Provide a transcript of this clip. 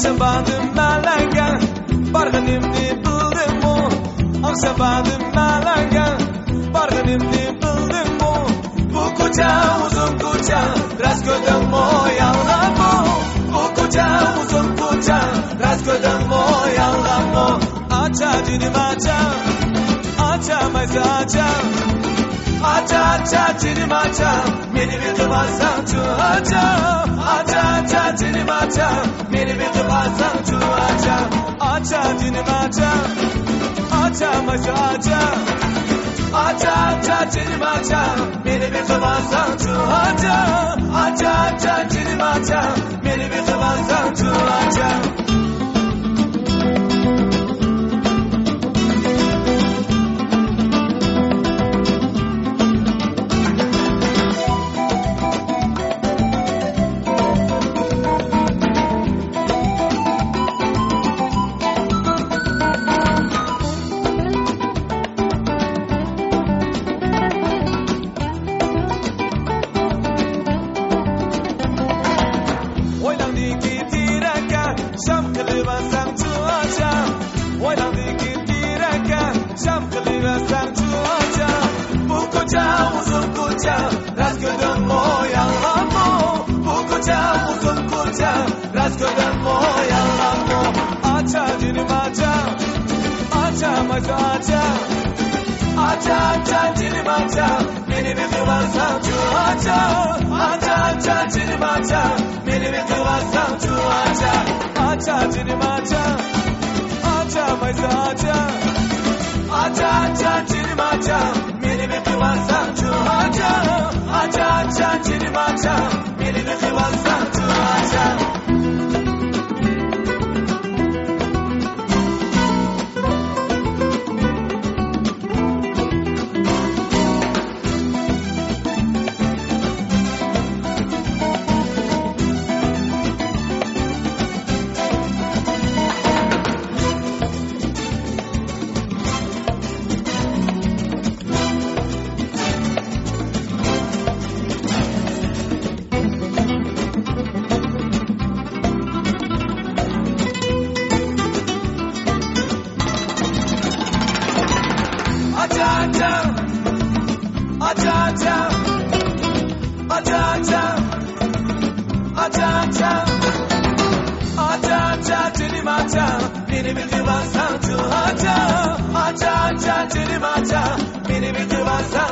Akşambadım Malaga, barganimni bildimmi? Akşambadım Malaga, barganimni bildimmi? Bu ko'cha uzun ko'cha, rost ko'rdimmi yolg'onmi? Bu ko'cha uzun ko'cha, rost ko'rdimmi yolg'onmi? Acha jinim acha, acha maysa acha, acha acha jinim acha, meni bildirmasang-chi acha, acha acha jinim acha, meni bildirmasang-chi acha, acha jinim acha, acha maysa acha, acha acha jinim acha, meni bildirmasang-chi acha, acha acha jinim acha, meni bildirmasang-chi acha. Bu ko'cha uzun ko'cha, rost ko'rdimmi yolg'onmi? Bu ko'cha uzun ko'cha, rost ko'rdimmi yolg'onmi? Acha jinim acha, acha maysa acha, acha acha jinim acha, meni bildirmasang-chi acha, acha acha jinim acha, meni bildirmasang-chi acha, acha jinim acha, acha maysa acha, acha acha jinim acha, meni bildirmasang-chi acha, acha acha jinim acha, meni bildirmasang-chi acha. Meni bildirmasang-chi acha, acha acha jinim acha, meni bildirmasang